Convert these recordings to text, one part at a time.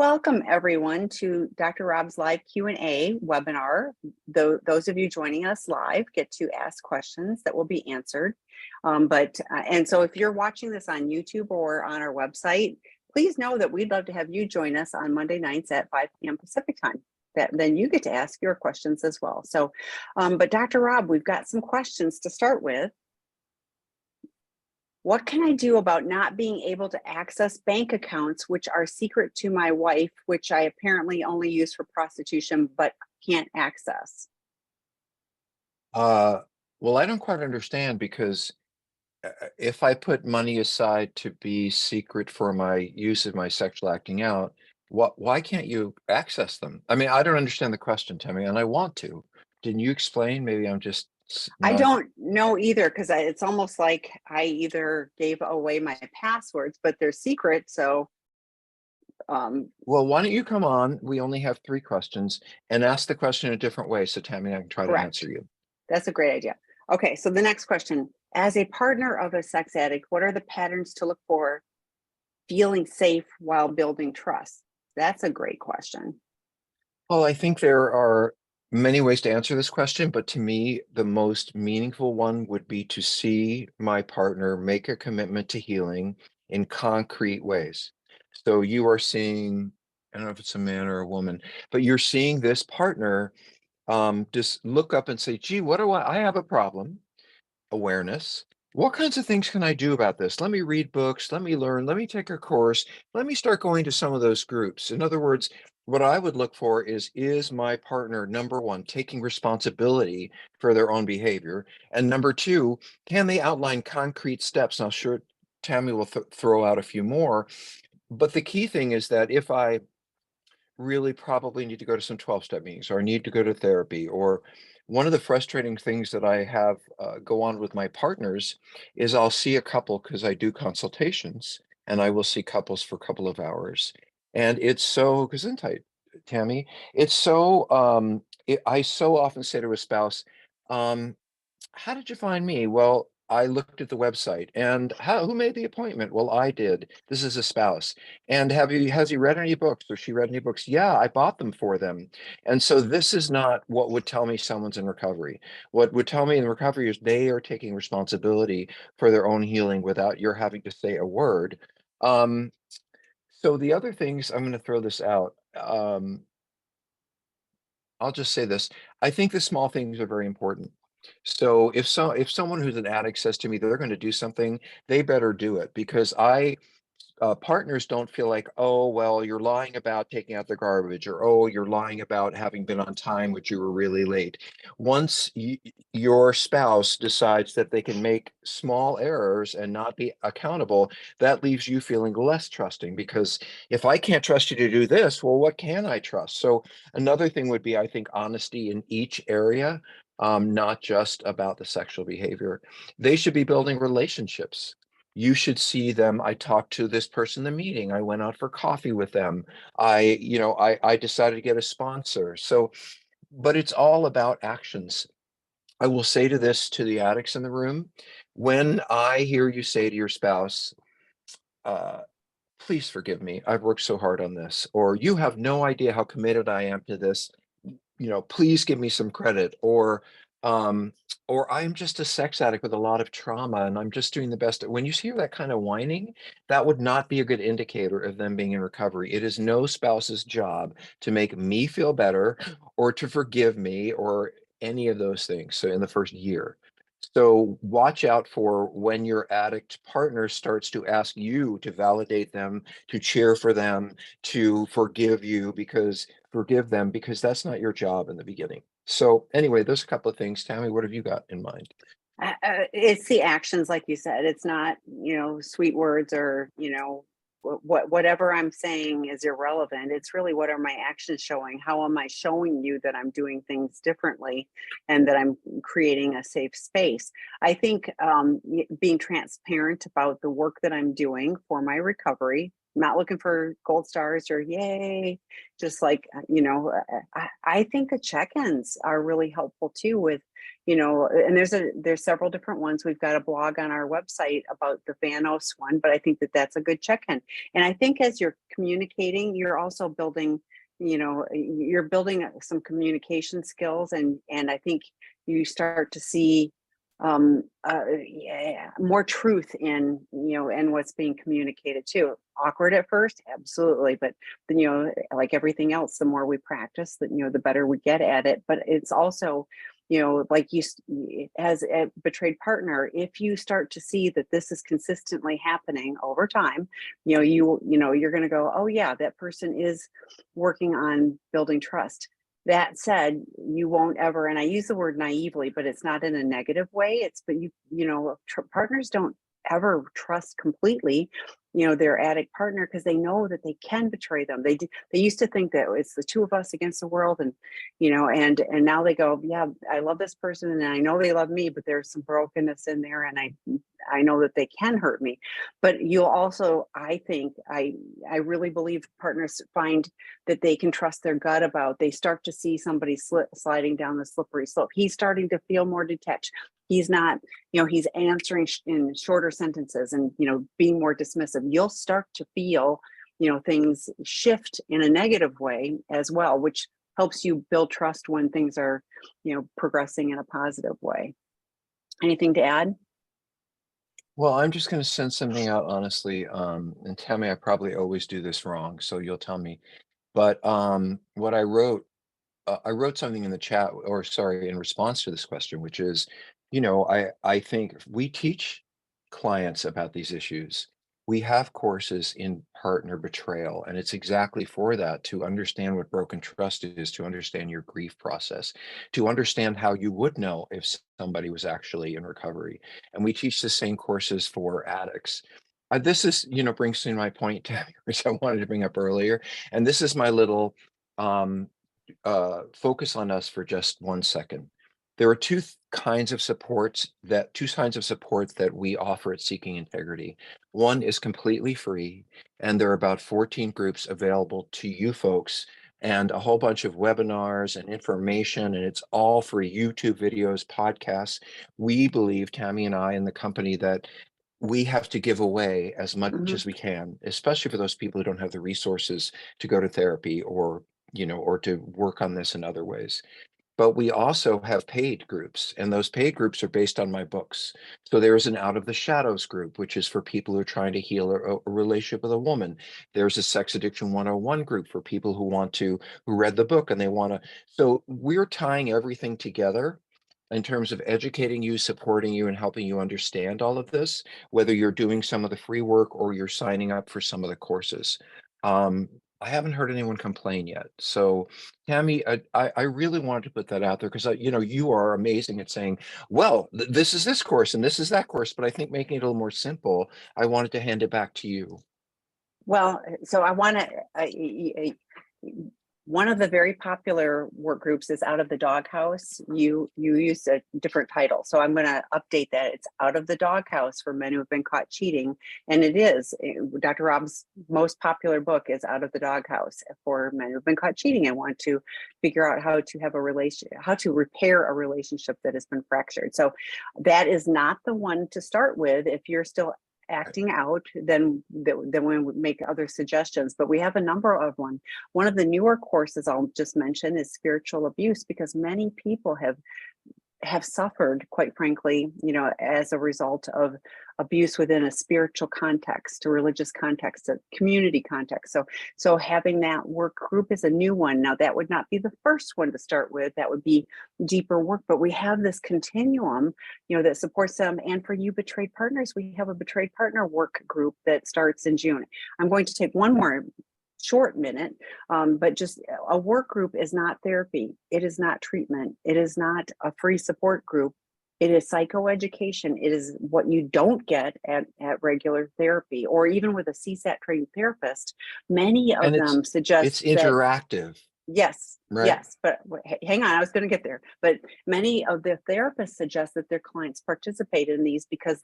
Welcome everyone to Dr. Rob's live Q&A webinar. Those of you joining us live get to ask questions that will be answered. And so if you're watching this on YouTube or on our website, please know that we'd love to have you join us on Monday nights at 5 p.m. Pacific time. Then you get to ask your questions as well. So, but Dr. Rob, we've got some questions to start with. What can I do about not being able to access bank accounts which are secret to my wife, which I apparently only use for prostitution but can't access? Well, I don't quite understand because if I put money aside to be secret for my use of my sexual acting out, why can't you access them? I mean, I don't understand the question, Tammy, and I want to. Didn't you explain? Maybe I'm just I not. don't know either because it's almost like I either gave away my passwords, but they're secret. So, Well, why don't you come on? We only have 3 questions and ask the question in a different way so Tammy and I can try to answer correct. you. That's a great idea. Okay, so the next question. As a partner of a sex addict, what are the patterns to look for feeling safe while building trust? That's a great question. Well, I think there are many ways to answer this question, but to me, the most meaningful one would be to see my partner make a commitment to healing in concrete ways. So you are seeing, I don't know if it's a man or a woman, but you're seeing this partner just look up and say, gee, what do I have a problem? Awareness. What kinds of things can I do about this? Let me read books, let me learn, let me take a course, let me start going to some of those groups. In other words, what I would look for is my partner, number one, taking responsibility for their own behavior? And number two, can they outline concrete steps? Now, sure, Tammy will throw out a few more, but the key thing is that if I really probably need to go to some 12-step meetings or I need to go to therapy. Or one of the frustrating things that I have go on with my partners is I'll see a couple because I do consultations and I will see couples for a couple of hours. And it's so, gesundheit, Tammy, it's so, I so often say to a spouse, um, how did you find me? Well, I looked at the website. And who made the appointment? Well, I did. This is a spouse. And has he read any books or she read any books? Yeah, I bought them for them. And so this is not what would tell me someone's in recovery. What would tell me in recovery is they are taking responsibility for their own healing without your having to say a word. Um, so the other things, I'm going to throw this out. I'll just say this. I think the small things are very important. So if someone who's an addict says to me they're going to do something, they better do it because partners don't feel like, oh, well, you're lying about taking out the garbage, or oh, you're lying about having been on time, which you were really late. Once your spouse decides that they can make small errors and not be accountable, that leaves you feeling less trusting because if I can't trust you to do this, well, what can I trust? So another thing would be, I think, honesty in each area. Not just about the sexual behavior. They should be building relationships. You should see them. I talked to this person in the meeting. I went out for coffee with them. I decided to get a sponsor. So, but it's all about actions. I will say to the addicts in the room, when I hear you say to your spouse, uh, please forgive me, I've worked so hard on this, or you have no idea how committed I am to this, please give me some credit, um, or I'm just a sex addict with a lot of trauma and I'm just doing the best. When you hear that kind of whining, that would not be a good indicator of them being in recovery. It is no spouse's job to make me feel better or to forgive me or any of those things. So in the first year. So watch out for when your addict partner starts to ask you to validate them, to cheer for them, to forgive them because that's not your job in the beginning. So anyway, those are a couple of things. Tammy, what have you got in mind? It's the actions, like you said. It's not, sweet words or, whatever I'm saying is irrelevant. It's really what are my actions showing? How am I showing you that I'm doing things differently and that I'm creating a safe space? I think being transparent about the work that I'm doing for my recovery, not looking for gold stars or yay, just like, I think the check-ins are really helpful too with and there's several different ones. We've got a blog on our website about the Vanos one, but I think that's a good check-in. And I think as you're communicating, you're also building, you're building some communication skills, and I think you start to see more truth in, and what's being communicated too. Awkward at first, absolutely, but then, like everything else, the more we practice, the better we get at it. But it's also, like as a betrayed partner, if you start to see that this is consistently happening over time, you're going to go, oh yeah, that person is working on building trust. That said, you won't ever, and I use the word naively, but it's not in a negative way. Partners don't ever trust completely, their addict partner, because they know that they can betray them. They used to think that it's the two of us against the world, and and now they go, yeah, I love this person and I know they love me, but there's some brokenness in there, and I know that they can hurt me. But you'll also, I think, I really believe partners find that they can trust their gut about, they start to see somebody sliding down the slippery slope. He's starting to feel more detached. He's not, he's answering in shorter sentences and, being more dismissive. You'll start to feel, things shift in a negative way as well, which helps you build trust when things are, progressing in a positive way. Anything to add? Well, I'm just going to send something out honestly, and tell me I probably always do this wrong, so you'll tell me. But what I wrote something in the chat, or sorry, in response to this question, which is, I think we teach clients about these issues. We have courses in partner betrayal, and it's exactly for that, to understand what broken trust is, to understand your grief process, to understand how you would know if somebody was actually in recovery. And we teach the same courses for addicts. This is, brings me to my point, Tammy, which I wanted to bring up earlier. And this is my little um, focus on us for just 1 second. There are two kinds of supports that we offer at Seeking Integrity. One is completely free, and there are about 14 groups available to you folks, and a whole bunch of webinars and information, and it's all free. YouTube videos, podcasts. We believe, Tammy and I and the company, that we have to give away as much Mm-hmm. as we can, especially for those people who don't have the resources to go to therapy, or or to work on this in other ways. But we also have paid groups, and those paid groups are based on my books. So there's an Out of the Shadows group, which is for people who are trying to heal a relationship with a woman. There's a Sex Addiction 101 group for people who read the book and they want to. So we're tying everything together in terms of educating you, supporting you, and helping you understand all of this, whether you're doing some of the free work or you're signing up for some of the courses. Um, I haven't heard anyone complain yet. So, Tammy, I really wanted to put that out there because, you are amazing at saying, well, this is this course and this is that course. But I think making it a little more simple, I wanted to hand it back to you. Well, so I want to, one of the very popular work groups is Out of the Doghouse. You used a different title, so I'm going to update that. It's Out of the Doghouse for Men who have been caught cheating. And it is, Dr. Rob's most popular book is Out of the Doghouse for men who've been caught cheating and want to figure out how to have how to repair a relationship that has been fractured. So that is not the one to start with if you're still acting out. Then we would make other suggestions, but we have a number of one. One of the newer courses I'll just mention is spiritual abuse, because many people have suffered, quite frankly, as a result of abuse within a spiritual context, a religious context, a community context. So having that work group is a new one. Now, that would not be the first one to start with. That would be deeper work, but we have this continuum, that supports them. And for you betrayed partners, we have a betrayed partner work group that starts in June. I'm going to take one more short minute, but just a work group is not therapy. It is not treatment. It is not a free support group. It is psychoeducation. It is what you don't get at regular therapy, or even with a CSAT trained therapist. Many of And them it's suggest that interactive. Yes, right? yes, but hang on, I was going to get there. But many of the therapists suggest that their clients participate in these because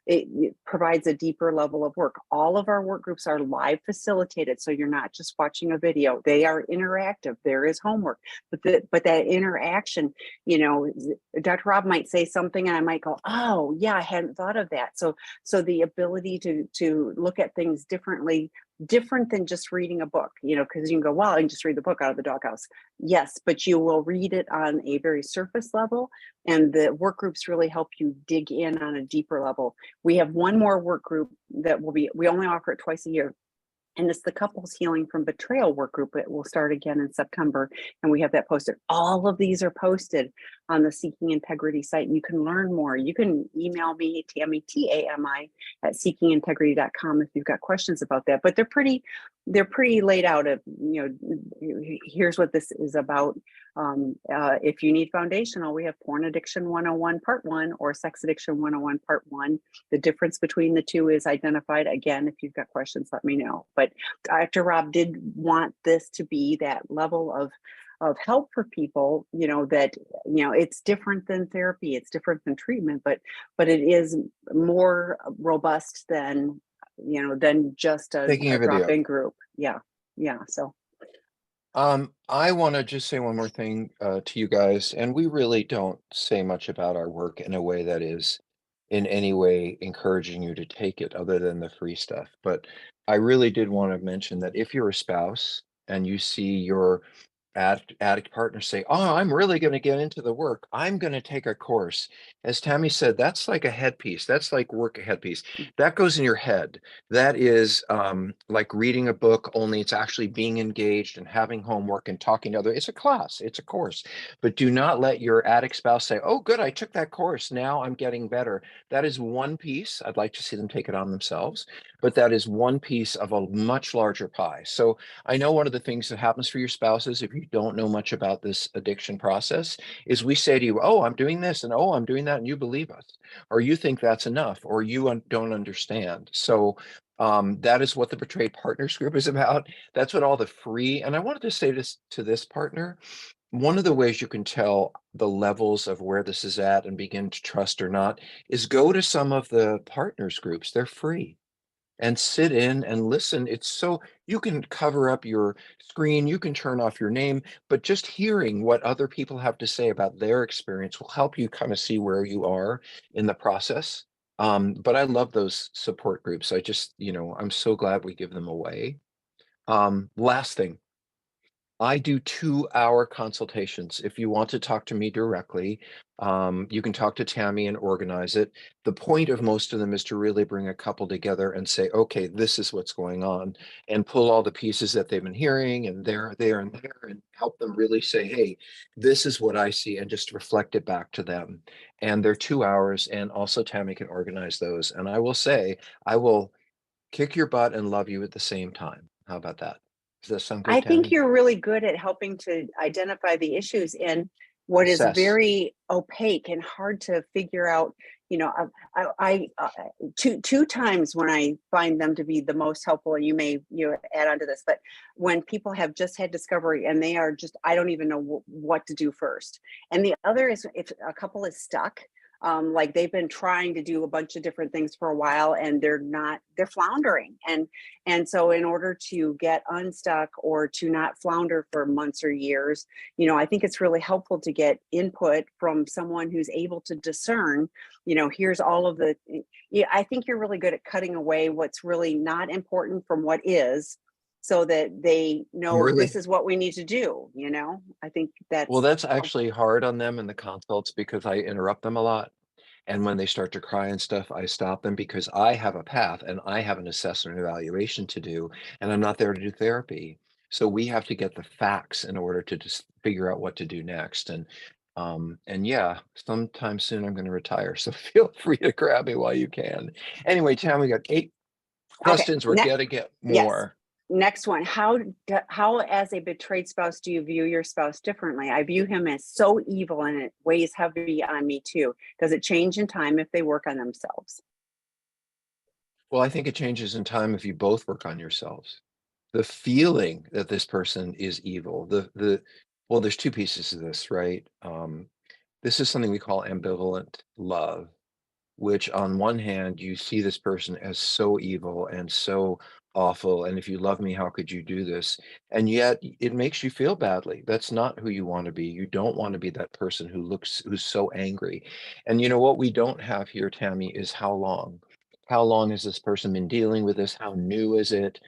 it provides a deeper level of work. All of our work groups are live facilitated, so you're not just watching a video. They are interactive. There is homework, but that interaction, you know, Dr. Rob might say something, and I might go, "Oh, yeah, I hadn't thought of that." So the ability to look at things differently, different than just reading a book, you know, because you can go, well, I can just read the book out of the doghouse. Yes, but you will read it on a very surface level, and the work groups really help you dig in on a deeper level. We have one more work group that we only offer it twice a year, and it's the couples healing from betrayal work group. It will start again in September, and we have that posted. All of these are posted on the Seeking Integrity site. You can learn more. You can email me, Tammy, Tami, at seekingintegrity.com if you've got questions about that. But they're pretty laid out of, you know, here's what this is about. If you need foundational, we have Porn Addiction 101 Part 1 or Sex Addiction 101 Part 1. The difference between the two is identified. Again, if you've got questions, let me know. But Dr. Rob did want this to be that level of help for people, you know, that, you know, it's different than therapy, it's different than treatment, but it is more robust than, you know, than just a Taking a video. drop-in group. Yeah. Yeah. So I want to just say one more thing to you guys, and we really don't say much about our work in a way that is in any way encouraging you to take it other than the free stuff. But I really did want to mention that if you're a spouse and you see your addict partner say, "Oh, I'm really going to get into the work. I'm going to take a course." As Tammy said, that's like a headpiece. That's like work a headpiece. That goes in your head. That is like reading a book, only it's actually being engaged and having homework and talking to others. It's a class, it's a course. But do not let your addict spouse say, "Oh, good, I took that course. Now I'm getting better." That is one piece. I'd like to see them take it on themselves, but that is one piece of a much larger pie. So I know one of the things that happens for your spouses, if you don't know much about this addiction process, is we say to you, "Oh, I'm doing this," and "Oh, I'm doing that," and you believe us, or you think that's enough, or you don't understand. So that is what the Betrayed Partners group is about. That's what all the free, and I wanted to say this to this partner. One of the ways you can tell the levels of where this is at and begin to trust or not is go to some of the partners groups. They're free, and sit in and listen. It's so you can cover up your screen, you can turn off your name, but just hearing what other people have to say about their experience will help you kind of see where you are in the process. But I love those support groups. I just, I'm so glad we give them away. Last thing, I do 2-hour consultations. If you want to talk to me directly, you can talk to Tammy and organize it. The point of most of them is to really bring a couple together and say, okay, this is what's going on, and pull all the pieces that they've been hearing and there, and there, and help them really say, hey, this is what I see, and just reflect it back to them. And they're 2 hours, and also Tammy can organize those. And I will say, I will kick your butt and love you at the same time. How about that? Does that sound I good, think Tammy? you're really good at helping to identify the issues in what is Assess. very opaque and hard to figure out. You know, two times when I find them to be the most helpful, and you may add on to this, but when people have just had discovery and they are just, I don't even know what to do first. And the other is if a couple is stuck, like they've been trying to do a bunch of different things for a while and they're floundering, and so in order to get unstuck or to not flounder for months or years, I think it's really helpful to get input from someone who's able to discern, here's all of the, yeah, I think you're really good at cutting away what's really not important from what is, so that they know this Really? is what we need to do. I think Well, that's that's actually hard on them in the consults because I interrupt them a lot. And when they start to cry and stuff, I stop them because I have a path and I have an assessment evaluation to do, and I'm not there to do therapy. So we have to get the facts in order to just figure out what to do next. And yeah, sometime soon I'm going to retire. So feel free to grab me while you can. Anyway, Tam, we got 8 okay. questions. We're gonna get Yes. more. Next one. How as a betrayed spouse do you view your spouse differently? I view him as so evil, and it weighs heavy on me too. Does it change in time if they work on themselves? Well, I think it changes in time if you both work on yourselves. the feeling that this person is evil, well, there's two pieces to this, right? This is something we call ambivalent love, which on one hand, you see this person as so evil and so awful. And if you love me, how could you do this? And yet it makes you feel badly. That's not who you want to be. You don't want to be that person who's so angry. And you know what we don't have here, Tammy, is how long. How long has this person been dealing with this? How new is it?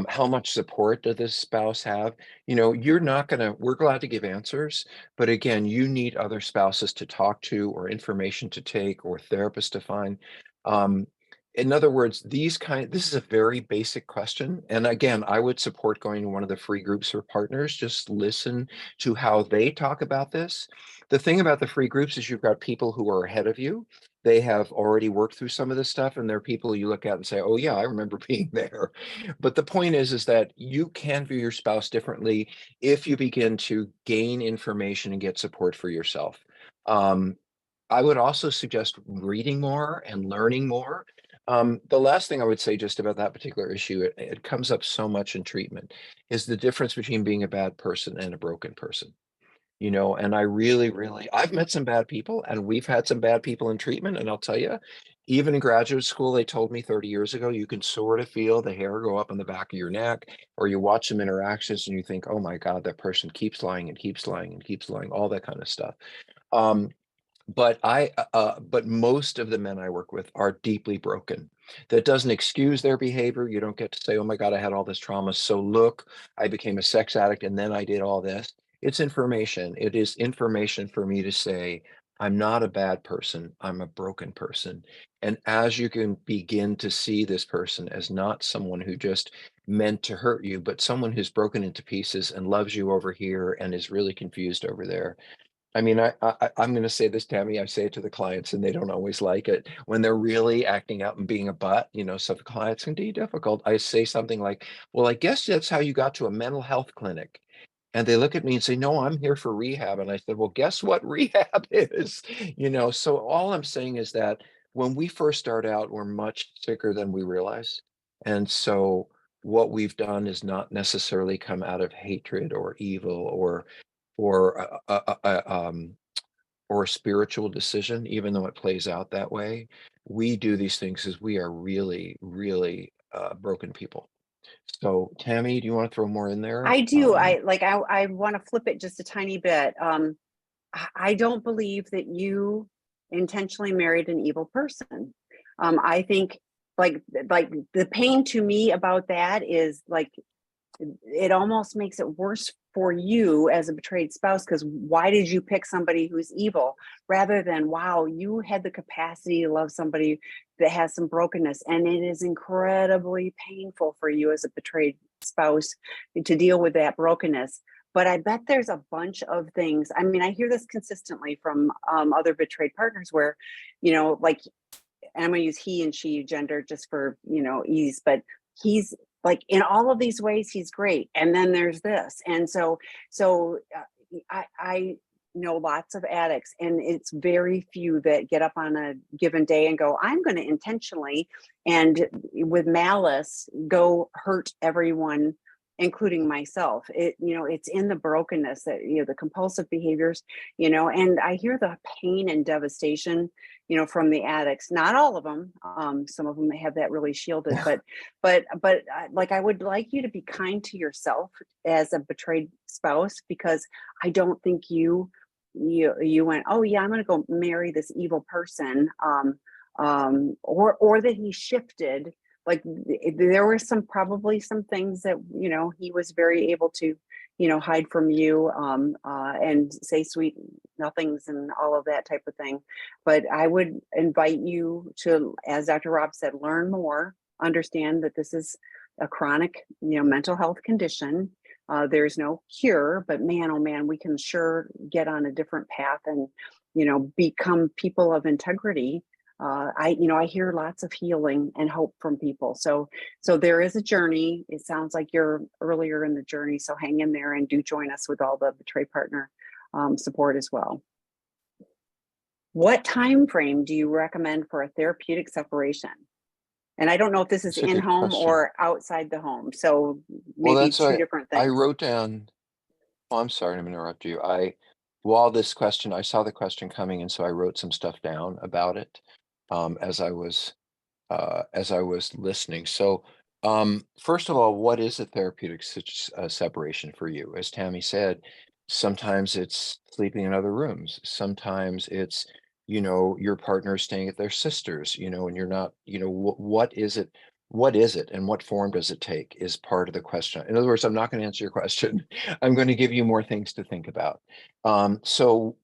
How much support does this spouse have? You know, you're not gonna, we're glad to give answers, but again, you need other spouses to talk to or information to take or therapists to find. Um, in other words, this is a very basic question. And again, I would support going to one of the free groups for partners. Just listen to how they talk about this. The thing about the free groups is you've got people who are ahead of you. They have already worked through some of this stuff, and they're people you look at and say, oh yeah, I remember being there. But the point is that you can view your spouse differently if you begin to gain information and get support for yourself. Um, I would also suggest reading more and learning more. The last thing I would say just about that particular issue, it comes up so much in treatment, is the difference between being a bad person and a broken person. You know, and I really, really, I've met some bad people and we've had some bad people in treatment. And I'll tell you, even in graduate school, they told me 30 years ago, you can sort of feel the hair go up on the back of your neck, or you watch some interactions and you think, oh my God, that person keeps lying and keeps lying and keeps lying, all that kind of stuff. Um, but most of the men I work with are deeply broken. That doesn't excuse their behavior. You don't get to say, oh my God, I had all this trauma. So look, I became a sex addict and then I did all this. It's information. It is information for me to say, I'm not a bad person. I'm a broken person. And as you can begin to see this person as not someone who just meant to hurt you, but someone who's broken into pieces and loves you over here and is really confused over there. I mean, I'm going to say this, Tammy. I say it to the clients, and they don't always like it when they're really acting out and being a butt. You know, some clients can be difficult. I say something like, "Well, I guess that's how you got to a mental health clinic," and they look at me and say, "No, I'm here for rehab." And I said, "Well, guess what rehab is?" You know. So all I'm saying is that when we first start out, we're much sicker than we realize, and so what we've done is not necessarily come out of hatred or evil or or a spiritual decision, even though it plays out that way. We do these things because we are really, really broken people. So, Tammy, do you want to throw more in there? I do. I want to flip it just a tiny bit. I don't believe that you intentionally married an evil person. I think like like the pain to me about that is like it almost makes it worse for you as a betrayed spouse, because why did you pick somebody who's evil rather than, wow, you had the capacity to love somebody that has some brokenness, and it is incredibly painful for you as a betrayed spouse to deal with that brokenness. But I bet there's a bunch of things. I mean, I hear this consistently from other betrayed partners where, like, and I'm going to use he and she gender just for, ease, but he's like in all of these ways, he's great. And then there's this. And I know lots of addicts, and it's very few that get up on a given day and go, I'm going to intentionally and with malice go hurt everyone, including myself. It's in the brokenness that, the compulsive behaviors, and I hear the pain and devastation, from the addicts. Not all of them. Some of them have that really shielded, but like, I would like you to be kind to yourself as a betrayed spouse, because I don't think you went, oh yeah, I'm going to go marry this evil person, or that he shifted. Like there were probably some things that, he was very able to, hide from you, and say sweet nothings and all of that type of thing. But I would invite you to, as Dr. Rob said, learn more, understand that this is a chronic, mental health condition. There's no cure, but man, oh man, we can sure get on a different path and, become people of integrity. I hear lots of healing and hope from people. So there is a journey. It sounds like you're earlier in the journey. So hang in there and do join us with all the Betray Partner support as well. What time frame do you recommend for a therapeutic separation? And I don't know if this is That's a in good home question. or outside the home. So Well, maybe that's two why different I things. wrote down. Oh, I'm sorry, I'm interrupt you. While this question, I saw the question coming, and so I wrote some stuff down about it um, as I was as I was listening. So, first of all, what is a therapeutic separation for you? As Tammy said, sometimes it's sleeping in other rooms. Sometimes it's, your partner staying at their sister's, and you're not, what is it? What is it and what form does it take is part of the question. In other words, I'm not going to answer your question. I'm going to give you more things to think about. So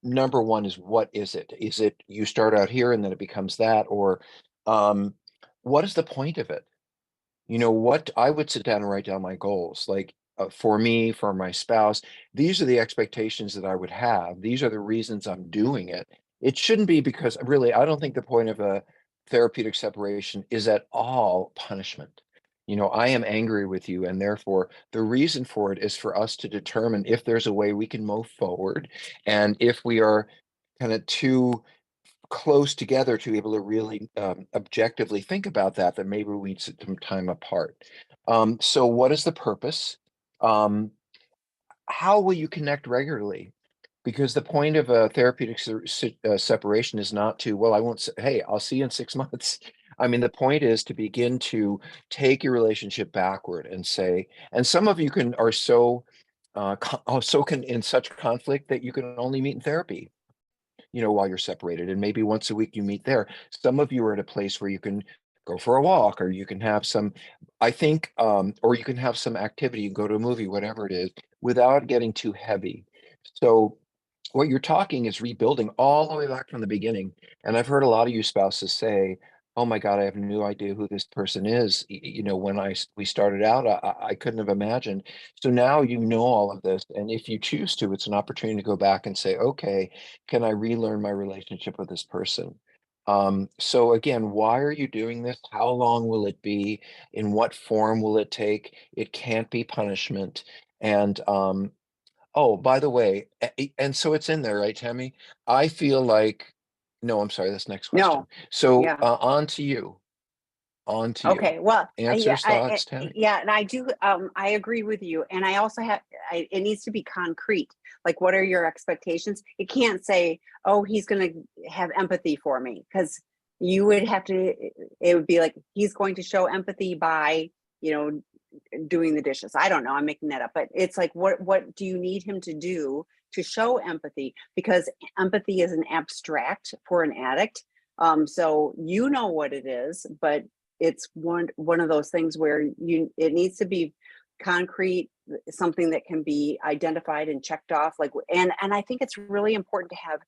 number one is, what is it? Is it you start out here and then it becomes that, or um, what is the point of it? What I would sit down and write down my goals, like for me, for my spouse, these are the expectations that I would have. These are the reasons I'm doing it. It shouldn't be because really, I don't think the point of a therapeutic separation is at all punishment. I am angry with you, and therefore the reason for it is for us to determine if there's a way we can move forward. And if we are kind of too close together to be able to really objectively think about that, then maybe we need some time apart. So what is the purpose? Um, how will you connect regularly? Because the point of a therapeutic separation is not to, well, I won't say, hey, I'll see you in 6 months. I mean, the point is to begin to take your relationship backward and say, and some of you are so, so can in such conflict that you can only meet in therapy, while you're separated. And maybe once a week you meet there. Some of you are at a place where you can go for a walk, or you can have some, I think, or you can have some activity, you go to a movie, whatever it is, without getting too heavy. So what you're talking is rebuilding all the way back from the beginning. And I've heard a lot of you spouses say, oh my God, I have no idea who this person is. When we started out, I couldn't have imagined. So now you know all of this. And if you choose to, it's an opportunity to go back and say, okay, can I relearn my relationship with this person? So again, why are you doing this? How long will it be? In what form will it take? It can't be punishment. And oh, by the way, and so it's in there, right, Tammy? I feel like, no, I'm sorry, that's next question. No. So Yeah. on to you, on to you. Okay. Well, yeah, Answers, thoughts, Tammy? yeah, and I do. I agree with you, and I also have. It needs to be concrete. Like, what are your expectations? It can't say, "Oh, he's going to have empathy for me," because you would have to. It would be like he's going to show empathy by, you know, doing the dishes. I don't know. I'm making that up, but it's like, what do you need him to do to show empathy? Because empathy is an abstract for an addict. So you know what it is, but it's one of those things where it needs to be concrete, something that can be identified and checked off. Like, and I think it's really important to have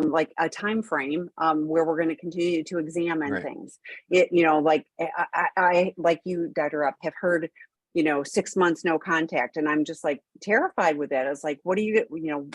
like a time frame where we're going to continue to examine Right. things. Like I like you, Dr. Up, have heard 6 months no contact, and I'm just like terrified with that. It's like, what do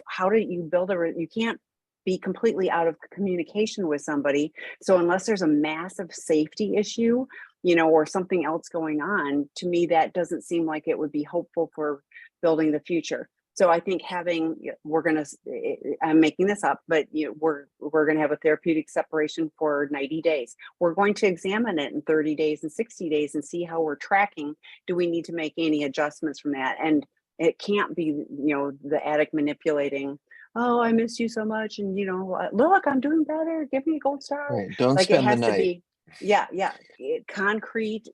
how do you build you can't be completely out of communication with somebody. So unless there's a massive safety issue, or something else going on, to me that doesn't seem like it would be hopeful for building the future. So I think I'm making this up, but we're going to have a therapeutic separation for 90 days. We're going to examine it in 30 days and 60 days and see how we're tracking. Do we need to make any adjustments from that? And it can't be, the addict manipulating, oh, I miss you so much. And, look, I'm doing better. Give me a gold star. Right. Don't Like, it spend the has to night. be, yeah, concrete,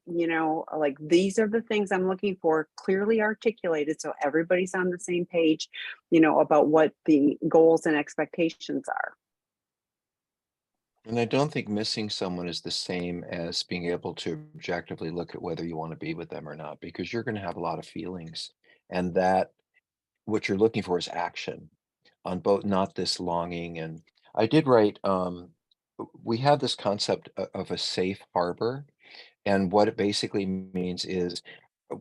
like these are the things I'm looking for, clearly articulated. So everybody's on the same page, about what the goals and expectations are. And I don't think missing someone is the same as being able to objectively look at whether you want to be with them or not, because you're going to have a lot of feelings. And that what you're looking for is action on both, not this longing. And I did write, we have this concept of a safe harbor. And what it basically means is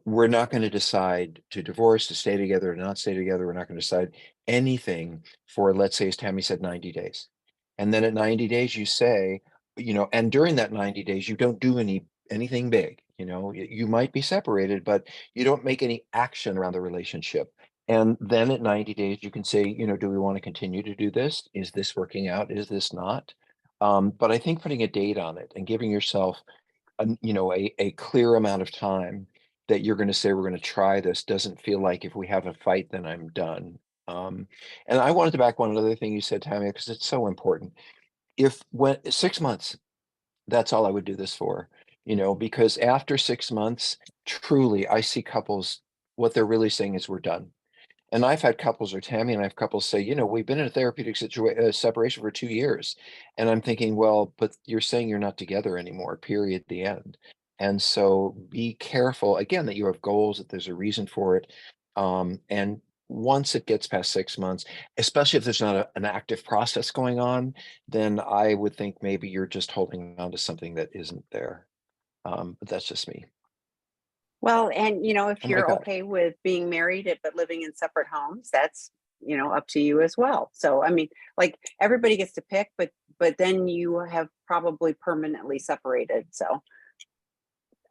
we're not going to decide to divorce, to stay together, to not stay together. We're not going to decide anything for, let's say, as Tammy said, 90 days. And then at 90 days, you say, and during that 90 days, you don't do anything big. You might be separated, but you don't make any action around the relationship. And then at 90 days, you can say, do we want to continue to do this? Is this working out? Is this not? But I think putting a date on it and giving yourself a clear amount of time that you're going to say we're going to try this doesn't feel like if we have a fight, then I'm done. And I wanted to back one other thing you said, Tammy, because it's so important. If when 6 months, that's all I would do this for, because after 6 months, truly, I see couples, what they're really saying is we're done. And I've had couples, or Tammy and I have couples say, we've been in a therapeutic separation for 2 years. And I'm thinking, well, but you're saying you're not together anymore, period, the end. And so be careful, again, that you have goals, that there's a reason for it. And once it gets past 6 months, especially if there's not an active process going on, then I would think maybe you're just holding on to something that isn't there. But that's just me. Well, and if Oh my you're God. okay with being married but living in separate homes, that's up to you as well. So I mean, like everybody gets to pick, but then you have probably permanently separated. So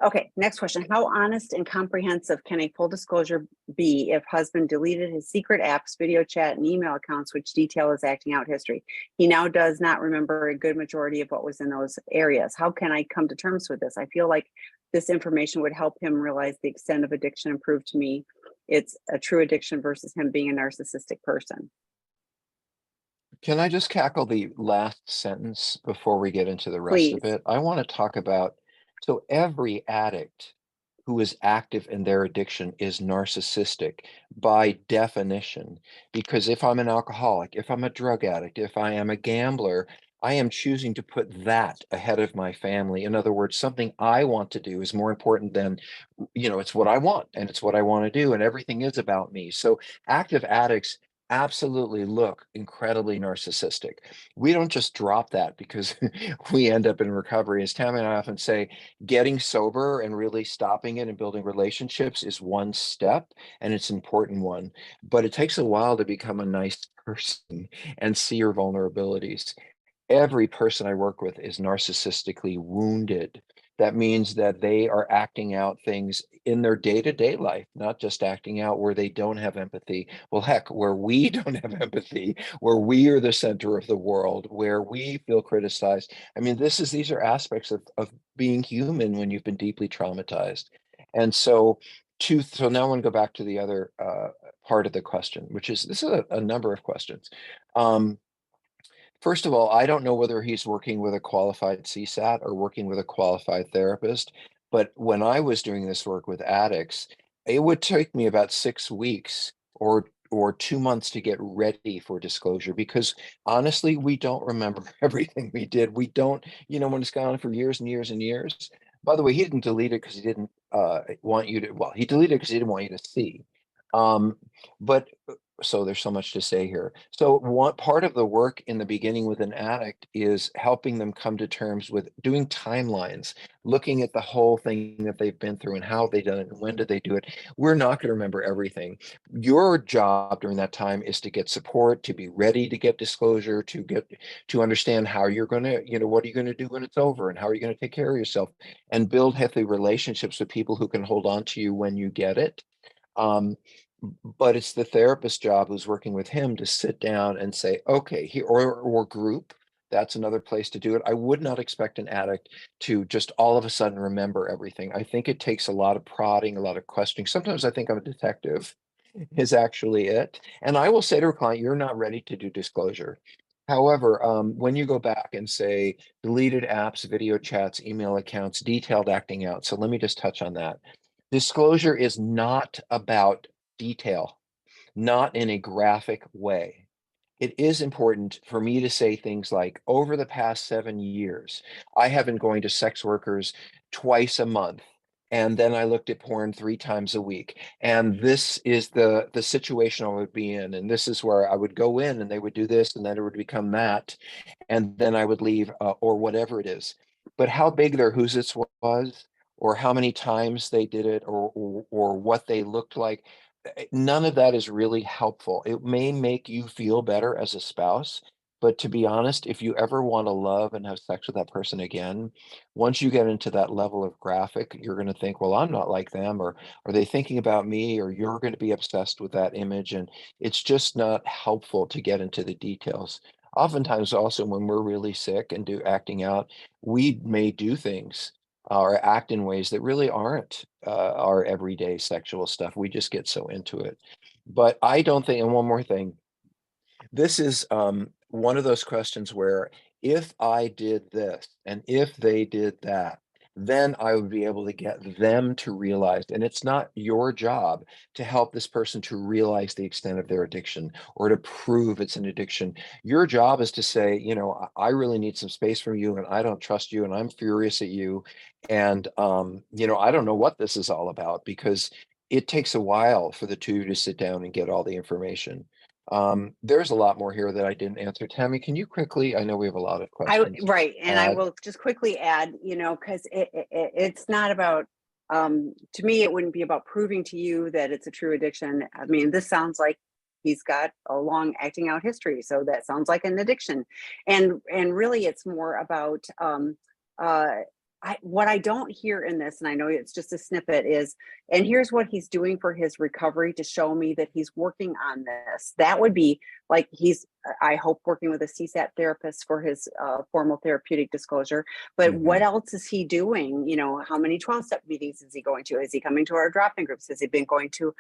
okay, next question. How honest and comprehensive can a full disclosure be if husband deleted his secret apps, video chat, and email accounts, which detail his acting out history? He now does not remember a good majority of what was in those areas. How can I come to terms with this? I feel like this information would help him realize the extent of addiction and prove to me it's a true addiction versus him being a narcissistic person. Can I just cackle the last sentence before we get into the rest of Please. it? I want to talk about, so every addict who is active in their addiction is narcissistic by definition. Because if I'm an alcoholic, if I'm a drug addict, if I am a gambler, I am choosing to put that ahead of my family. In other words, something I want to do is more important than, it's what I want and it's what I want to do, and everything is about me. So active addicts absolutely look incredibly narcissistic. We don't just drop that because we end up in recovery. As Tammy and I often say, getting sober and really stopping it and building relationships is one step, and it's an important one. But it takes a while to become a nice person and see your vulnerabilities. Every person I work with is narcissistically wounded. That means that they are acting out things in their day-to-day life, not just acting out where they don't have empathy. Well, heck, where we don't have empathy, where we are the center of the world, where we feel criticized. I mean, these are aspects of being human when you've been deeply traumatized. And so now I want to go back to the other part of the question, which is, this is a number of questions. First of all, I don't know whether he's working with a qualified CSAT or working with a qualified therapist, but when I was doing this work with addicts, it would take me about 6 weeks or 2 months to get ready for disclosure because honestly, we don't remember everything we did. We don't, when it's gone on for years and years and years. By the way, he didn't delete it because he didn't want you to, well, he deleted it because he didn't want you to see. Um, but so there's so much to say here. So one part of the work in the beginning with an addict is helping them come to terms with doing timelines, looking at the whole thing that they've been through and how they done it and when did they do it. We're not going to remember everything. Your job during that time is to get support, to be ready to get disclosure, to understand how you're going to, what are you going to do when it's over and how are you going to take care of yourself and build healthy relationships with people who can hold on to you when you get it. Um, but it's the therapist's job who's working with him to sit down and say, okay, he or group, that's another place to do it. I would not expect an addict to just all of a sudden remember everything. I think it takes a lot of prodding, a lot of questioning. Sometimes I think I'm a detective is actually it. And I will say to a client, you're not ready to do disclosure. However, when you go back and say deleted apps, video chats, email accounts, detailed acting out. So let me just touch on that. Disclosure is not about detail, not in a graphic way. It is important for me to say things like, over the past 7 years, I have been going to sex workers twice a month. And then I looked at porn 3 times a week. And this is the situation I would be in. And this is where I would go in and they would do this and then it would become that. And then I would leave or whatever it is. But how big their who's it was, or how many times they did it, or what they looked like, none of that is really helpful. It may make you feel better as a spouse, but to be honest, if you ever want to love and have sex with that person again, once you get into that level of graphic, you're going to think, well, I'm not like them, or are they thinking about me, or you're going to be obsessed with that image. And it's just not helpful to get into the details. Oftentimes, also, when we're really sick and do acting out, we may do things or act in ways that really aren't our everyday sexual stuff. We just get so into it. But I don't think, and one more thing, this is one of those questions where if I did this and if they did that, then I would be able to get them to realize, and it's not your job to help this person to realize the extent of their addiction or to prove it's an addiction. Your job is to say, I really need some space from you and I don't trust you and I'm furious at you. And, I don't know what this is all about because it takes a while for the two to sit down and get all the information. There's a lot more here that I didn't answer. Tammy, can you quickly, I know we have a lot of questions, Right, and I add? will just quickly add, because it's not about, to me, it wouldn't be about proving to you that it's a true addiction. I mean, this sounds like he's got a long acting out history, so that sounds like an addiction, and really, it's more about, uh, what I don't hear in this, and I know it's just a snippet, is, and here's what he's doing for his recovery to show me that he's working on this. That would be like he's, I hope, working with a CSAT therapist for his formal therapeutic disclosure. But what Mhm. else is he doing? How many 12-step meetings is he going to? Is he coming to our drop-in groups? Has he been going to,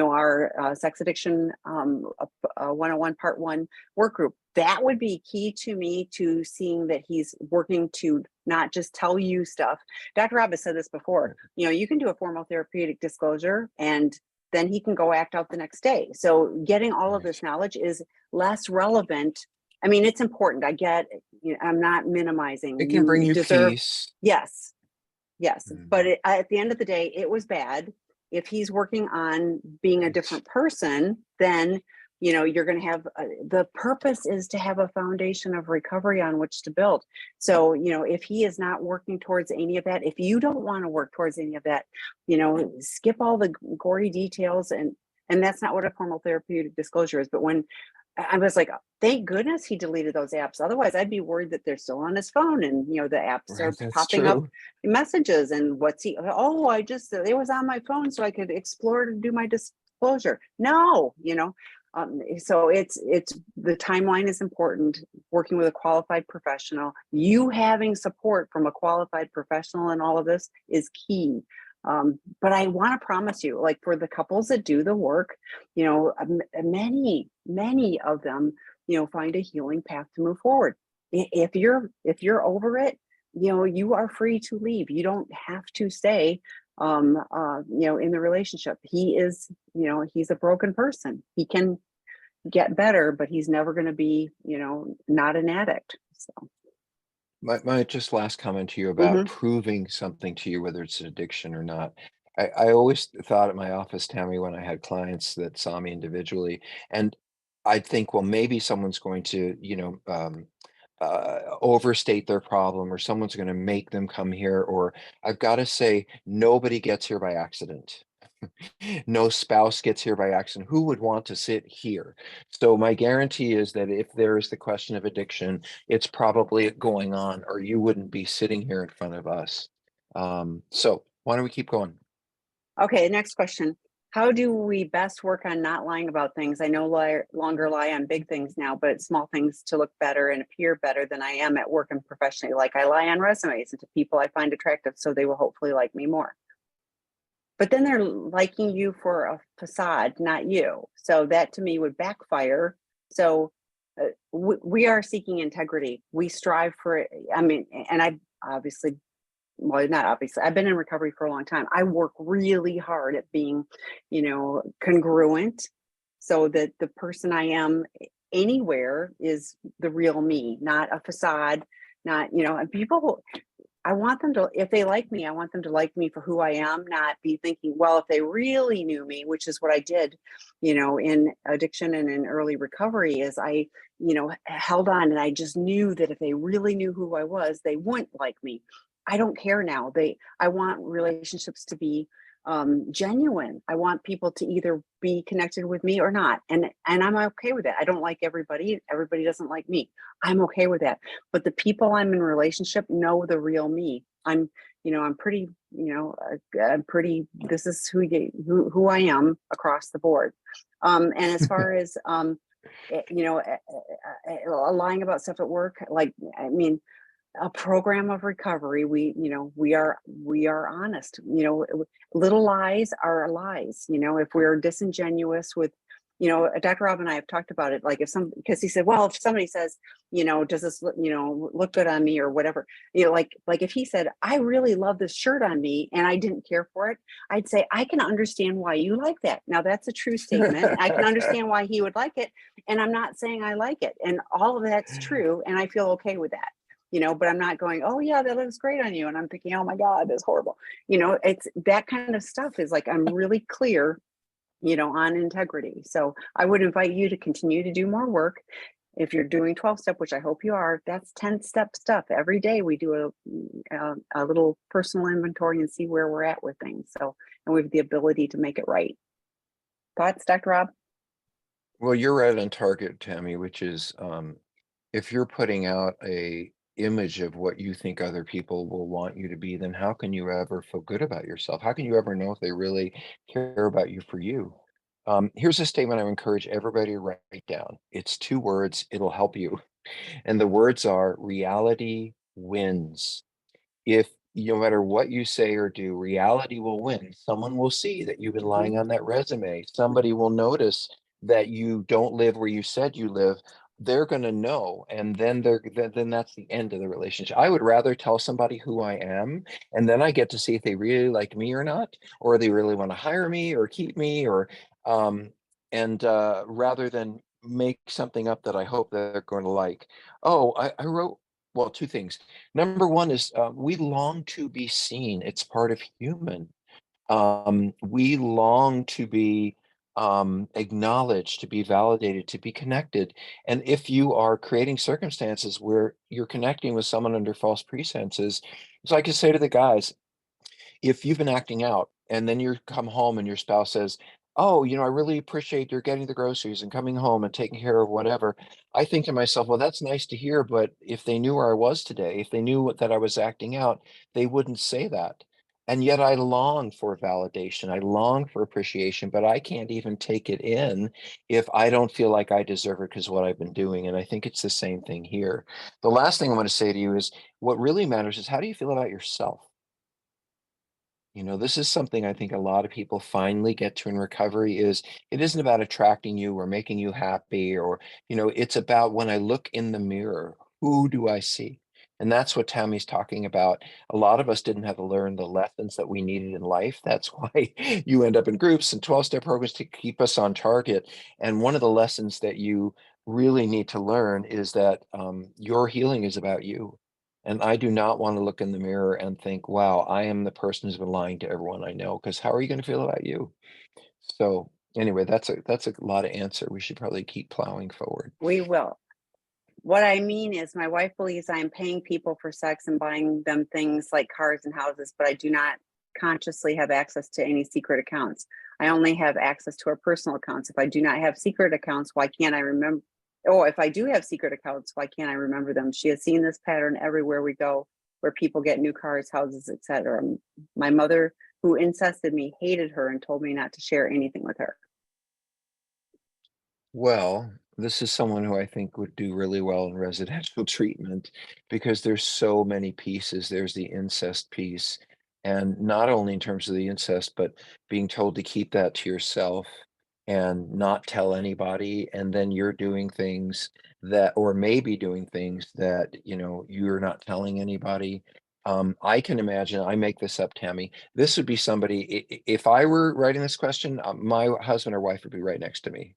our sex addiction 101 part 1 work group? That would be key to me to seeing that he's working to not just tell you stuff. Dr. Rob has said this before. You can do a formal therapeutic disclosure and then he can go act out the next day. So getting all of this Right. knowledge is less relevant. I mean, it's important. I get, I'm not minimizing. It can bring You you deserve, peace. yes, yes. But Mhm. at the end of the day, it was bad. If he's working on being a Right. different person, then you're going to have the purpose is to have a foundation of recovery on which to build. So if he is not working towards any of that, if you don't want to work towards any of that, skip all the gory details, and that's not what a formal therapeutic disclosure is. But when I was like, thank goodness he deleted those apps. Otherwise, I'd be worried that they're still on his phone and the apps Right, are that's popping up true. messages. And what's he? Oh, it was on my phone so I could explore to do my disclosure. No. So it's the timeline is important. Working with a qualified professional, you having support from a qualified professional in all of this is key. But I want to promise you, like for the couples that do the work, many of them, find a healing path to move forward. If you're over it, you are free to leave. You don't have to stay, in the relationship. He's a broken person. He can get better, but he's never going to be, not an addict. So, My just last comment to you about mhm. proving something to you, whether it's an addiction or not. I always thought at my office, Tammy, when I had clients that saw me individually, and I'd think, well, maybe someone's going to, overstate their problem, or someone's going to make them come here, or I've got to say, nobody gets here by accident. No spouse gets here by accident. Who would want to sit here? So my guarantee is that if there is the question of addiction, it's probably going on, or you wouldn't be sitting here in front of us. So why don't we keep going? Okay, next question. How do we best work on not lying about things? I no longer lie on big things now, but it's small things to look better and appear better than I am at work and professionally. Like I lie on resumes and to people I find attractive, so they will hopefully like me more. But then they're liking you for a facade, not you. So that to me would backfire. So we are seeking integrity. We strive for it. I mean, and I obviously, well, not obviously, I've been in recovery for a long time. I work really hard at being, congruent so that the person I am anywhere is the real me, not a facade, not, and people, I want them to, if they like me, I want them to like me for who I am, not be thinking, well, if they really knew me, which is what I did, in addiction and in early recovery, is I, held on and I just knew that if they really knew who I was, they wouldn't like me. I don't care now. I want relationships to be genuine. I want people to either be connected with me or not. And I'm okay with that. I don't like everybody. Everybody doesn't like me. I'm okay with that. But the people I'm in relationship know the real me. I'm pretty, I'm pretty, this is who I am across the board. And as far as, lying about stuff at work, like, I mean, a program of recovery. We are honest. Little lies are lies. If we're disingenuous with, Dr. Rob and I have talked about it. Like, because he said, well, if somebody says, does this look good on me or whatever, like if he said, I really love this shirt on me and I didn't care for it, I'd say, I can understand why you like that. Now that's a true statement. I can understand why he would like it, and I'm not saying I like it, and all of that's true, and I feel okay with that. But I'm not going, oh yeah, that looks great on you, and I'm thinking, oh my God, that's horrible. It's that kind of stuff is like, I'm really clear, on integrity. So I would invite you to continue to do more work. If you're doing 12-step, which I hope you are, that's 10-step stuff. Every day we do a little personal inventory and see where we're at with things. So, and we have the ability to make it right. Thoughts, Dr. Rob? Well, you're right on target, Tammy, which is if you're putting out a image of what you think other people will want you to be, then how can you ever feel good about yourself? How can you ever know if they really care about you for you? Here's a statement I would encourage everybody to write down. It's 2 words, it'll help you. And the words are reality wins. If no matter what you say or do, reality will win. Someone will see that you've been Mhm. lying on that resume. Somebody will notice that you don't live where you said you live. They're going to know, and then that's the end of the relationship. I would rather tell somebody who I am, and then I get to see if they really like me or not, or they really want to hire me or keep me, or and rather than make something up that I hope that they're going to like. Oh, I wrote, well, 2 things. Number one is we long to be seen. It's part of human. We long to be acknowledged, to be validated, to be connected. And if you are creating circumstances where you're connecting with someone under false pretenses, so I could say to the guys, if you've been acting out and then you come home and your spouse says, oh, I really appreciate your getting the groceries and coming home and taking care of whatever. I think to myself, well, that's nice to hear, but if they knew where I was today, if they knew that I was acting out, they wouldn't say that. And yet I long for validation. I long for appreciation, but I can't even take it in if I don't feel like I deserve it because of what I've been doing. And I think it's the same thing here. The last thing I want to say to you is what really matters is how do you feel about yourself? This is something I think a lot of people finally get to in recovery is it isn't about attracting you or making you happy or, it's about when I look in the mirror, who do I see? And that's what Tammy's talking about. A lot of us didn't have to learn the lessons that we needed in life. That's why you end up in groups and 12-step programs to keep us on target. And one of the lessons that you really need to learn is that your healing is about you. And I do not want to look in the mirror and think, wow, I am the person who's been lying to everyone I know, because how are you going to feel about you? So anyway, that's a lot of answer. We should probably keep plowing forward. We will. What I mean is, my wife believes I am paying people for sex and buying them things like cars and houses, but I do not consciously have access to any secret accounts. I only have access to our personal accounts. If I do not have secret accounts, why can't I remember? Oh, if I do have secret accounts, why can't I remember them? She has seen this pattern everywhere we go, where people get new cars, houses, etc. My mother, who incested me, hated her and told me not to share anything with her. Well, this is someone who I think would do really well in residential treatment because there's so many pieces. There's the incest piece, and not only in terms of the incest, but being told to keep that to yourself and not tell anybody, and then you're doing things that, or maybe doing things that, you're not telling anybody. I can imagine, I make this up, Tammy. This would be somebody, if I were writing this question, my husband or wife would be right next to me.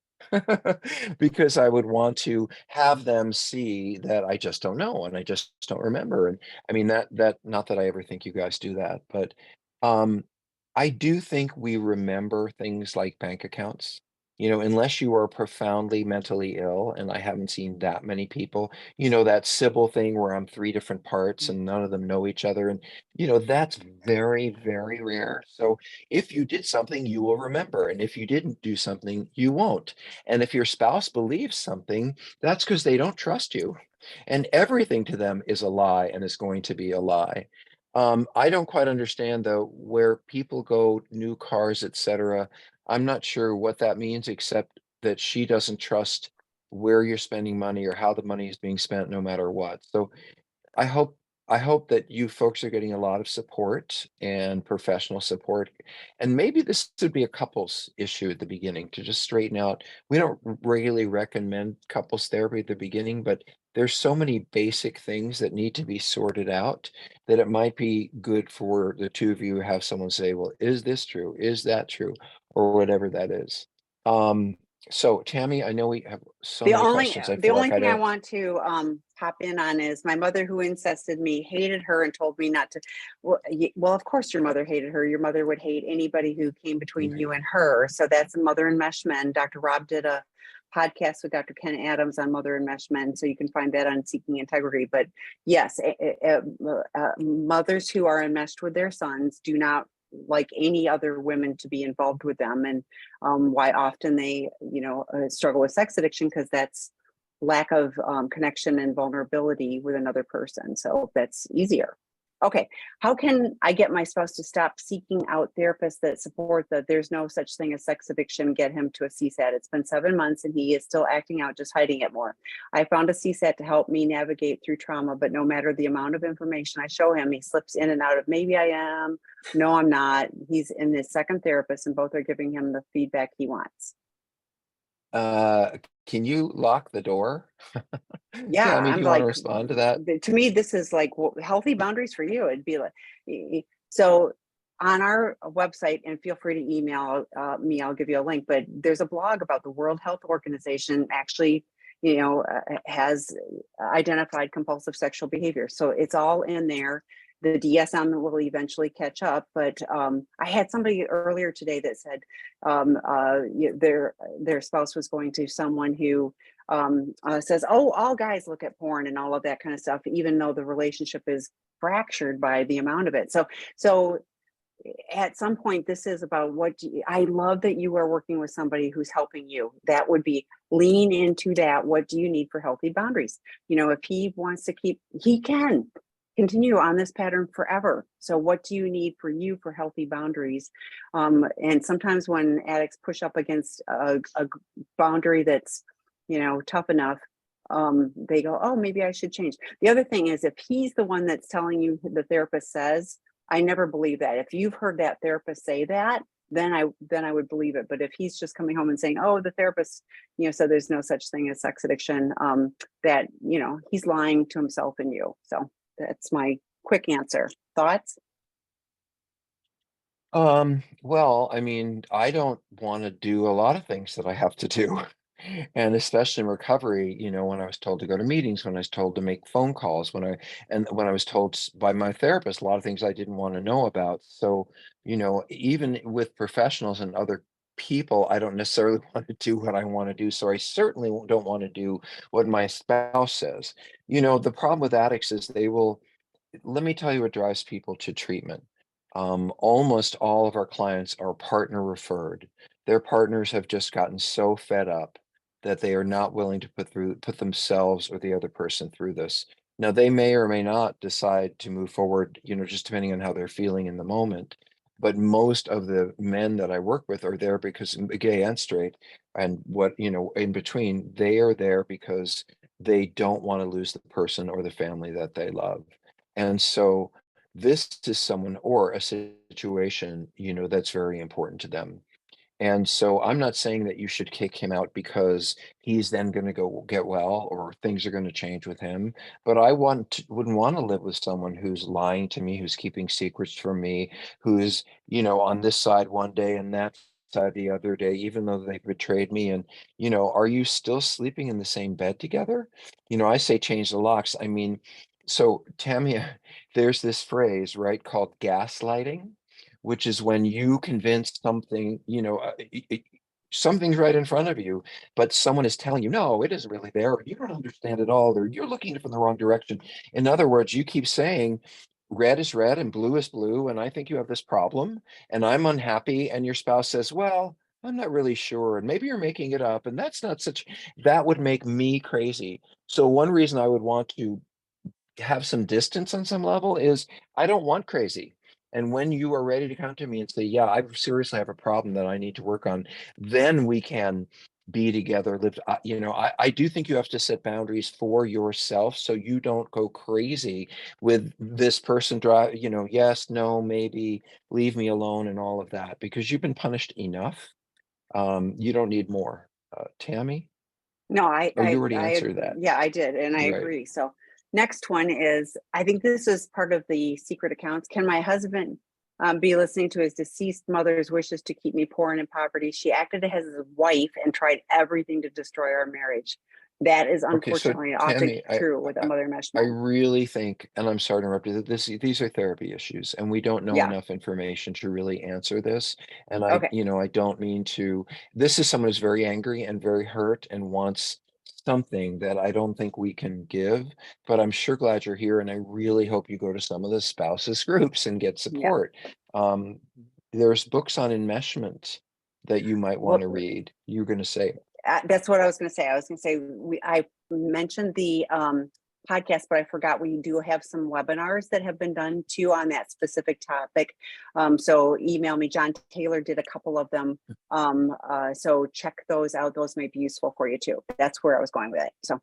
Because I would want to have them see that I just don't know and I just don't remember. And I mean that not that I ever think you guys do that, but um I do think we remember things like bank accounts. Unless you are profoundly mentally ill, and I haven't seen that many people, that Sybil thing where I'm 3 different parts and none of them know each other. And, that's very, very rare. So if you did something, you will remember. And if you didn't do something, you won't. And if your spouse believes something, that's because they don't trust you. And everything to them is a lie and is going to be a lie. I don't quite understand though where people go new cars, etc. I'm not sure what that means, except that she doesn't trust where you're spending money or how the money is being spent, no matter what. So I hope I hope that you folks are getting a lot of support and professional support. And maybe this would be a couples issue at the beginning to just straighten out. We don't regularly recommend couples therapy at the beginning, but there's so many basic things that need to be sorted out that it might be good for the two of you to have someone say, well, is this true? Is that true? Or whatever that is. Um, so Tammy, I know we have so The many only questions. I the feel only like I thing I don't. want to pop in on is my mother who incested me hated her and told me not to. Well, well, of course your mother hated her. Your mother would hate anybody who came between you and her. So that's Mother Enmeshment. Dr. Rob did a podcast with Dr. Ken Adams on Mother Enmeshment, so you can find that on Seeking Integrity. But yes, mothers who are enmeshed with their sons do not like any other women to be involved with them, and why often they, struggle with sex addiction, because that's lack of connection and vulnerability with another person. So that's easier. Okay, how can I get my spouse to stop seeking out therapists that support that there's no such thing as sex addiction, get him to a CSAT? It's been 7 months and he is still acting out, just hiding it more. I found a CSAT to help me navigate through trauma, but no matter the amount of information I show him, he slips in and out of maybe I am, no, I'm not. He's in his second therapist and both are giving him the feedback he wants. Uh, can you lock the door? Yeah, Tammy, do I'm you want to like, respond to that? to me, this is like healthy boundaries for you. It'd be like, so on our website, and feel free to email me, I'll give you a link, but there's a blog about the World Health Organization actually, has identified compulsive sexual behavior. So it's all in there. The DSM will eventually catch up, but I had somebody earlier today that said their spouse was going to someone who says, "Oh, all guys look at porn and all of that kind of stuff," even though the relationship is fractured by the amount of it. So at some point, this is about I love that you are working with somebody who's helping you. That would be lean into that. What do you need for healthy boundaries? If he wants to he can continue on this pattern forever. So what do you need for you for healthy boundaries? And sometimes when addicts push up against a boundary that's, tough enough, they go, oh, maybe I should change. The other thing is, if he's the one that's telling you, the therapist says, I never believe that. If you've heard that therapist say that, then I would believe it. But if he's just coming home and saying, oh, the therapist, so there's no such thing as sex addiction, that, he's lying to himself and you. So that's my quick answer. Thoughts? Well, I mean, I don't want to do a lot of things that I have to do. And especially in recovery, when I was told to go to meetings, when I was told to make phone calls, when I was told by my therapist, a lot of things I didn't want to know about. So, even with professionals and other people, I don't necessarily want to do what I want to do. So I certainly don't want to do what my spouse says. The problem with addicts is let me tell you what drives people to treatment. Almost all of our clients are partner referred. Their partners have just gotten so fed up that they are not willing to put themselves or the other person through this. Now, they may or may not decide to move forward, just depending on how they're feeling in the moment. But most of the men that I work with are there because gay and straight, and what, in between, they are there because they don't want to lose the person or the family that they love. And so this is someone or a situation, that's very important to them. And so I'm not saying that you should kick him out because he's then going to go get well or things are going to change with him. But wouldn't want to live with someone who's lying to me, who's keeping secrets from me, who's, on this side one day and that side the other day, even though they betrayed me. And, are you still sleeping in the same bed together? I say change the locks. I mean, so Tammy, there's this phrase, right, called gaslighting, which is when you convince something, something's right in front of you, but someone is telling you, no, it isn't really there, or you don't understand it all, or you're looking from the wrong direction. In other words, you keep saying, red is red and blue is blue, and I think you have this problem, and I'm unhappy, and your spouse says, well, I'm not really sure, and maybe you're making it up, and that would make me crazy. So one reason I would want to have some distance on some level is I don't want crazy. And when you are ready to come to me and say, yeah, I seriously have a problem that I need to work on, then we can be together, live, I do think you have to set boundaries for yourself so you don't go crazy with this person drive, yes, no, maybe, leave me alone and all of that because you've been punished enough. You don't need more. Tammy? No, Oh, you already answered that. yeah, I did, and I Right. agree. So next one is, I think this is part of the secret accounts. Can my husband be listening to his deceased mother's wishes to keep me poor and in poverty? She acted as his wife and tried everything to destroy our marriage. That is Okay, so unfortunately often Tammy, true with a I mother mesh I mom. really think, and I'm sorry to interrupt you, that these are therapy issues, and we don't know Yeah. enough information to really answer this. And Okay. I don't mean to. This is someone who's very angry and very hurt and wants something that I don't think we can give. But I'm sure glad you're here, and I really hope you go to some of the spouses groups and get Yeah. support. Um, there's books on enmeshment that you might want Well, to read. You're going to say, that's what I was going to say. I was going to say I mentioned the podcast, but I forgot we do have some webinars that have been done too on that specific topic. So email me. John Taylor did a couple of them. So check those out. Those may be useful for you too. That's where I was going with it. So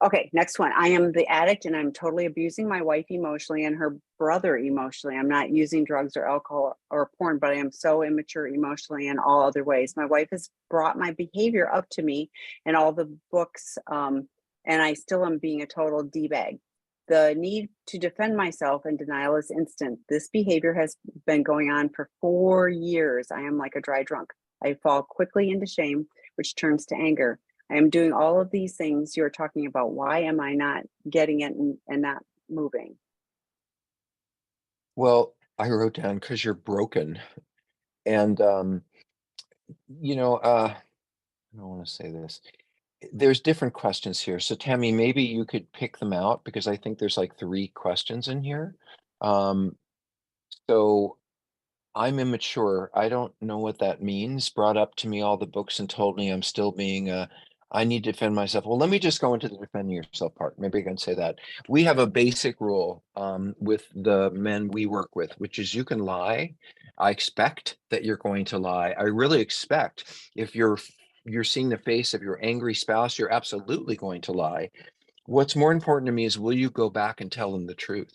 okay, next one. I am the addict and I'm totally abusing my wife emotionally and her brother emotionally. I'm not using drugs or alcohol or porn, but I am so immature emotionally in all other ways. My wife has brought my behavior up to me in all the books, and I still am being a total D-bag. The need to defend myself and denial is instant. This behavior has been going on for 4 years. I am like a dry drunk. I fall quickly into shame, which turns to anger. I am doing all of these things you're talking about. Why am I not getting it and not moving? well, I wrote down because you're broken. And you know, I don't want to say this. There's different questions here. So Tammy, maybe you could pick them out because I think there's like three questions in here. Um, so I'm immature. I don't know what that means. Brought up to me all the books and told me I'm still being I need to defend myself. Well, let me just go into the defending yourself part. Maybe I can say that. We have a basic rule with the men we work with, which is you can lie. I expect that you're going to lie. I really expect if you're seeing the face of your angry spouse, you're absolutely going to lie. What's more important to me is will you go back and tell them the truth?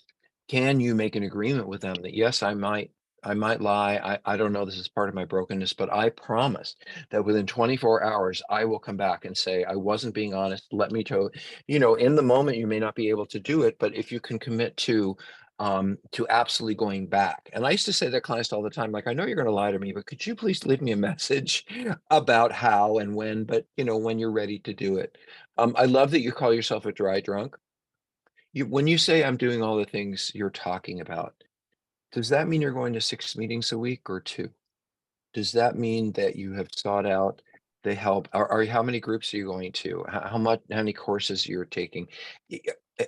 Can you make an agreement with them that yes, I might lie. I don't know this is part of my brokenness, but I promise that within 24 hours I will come back and say I wasn't being honest. Let me tell in the moment you may not be able to do it, but if you can commit to absolutely going back. And I used to say that clients all the time, like, I know you're going to lie to me, but could you please leave me a message about how and when, but when you're ready to do it. I love that you call yourself a dry drunk. When you say I'm doing all the things you're talking about, does that mean you're going to 6 meetings a week or 2? Does that mean that you have sought out the help? How many groups are you going to? How many courses you're taking?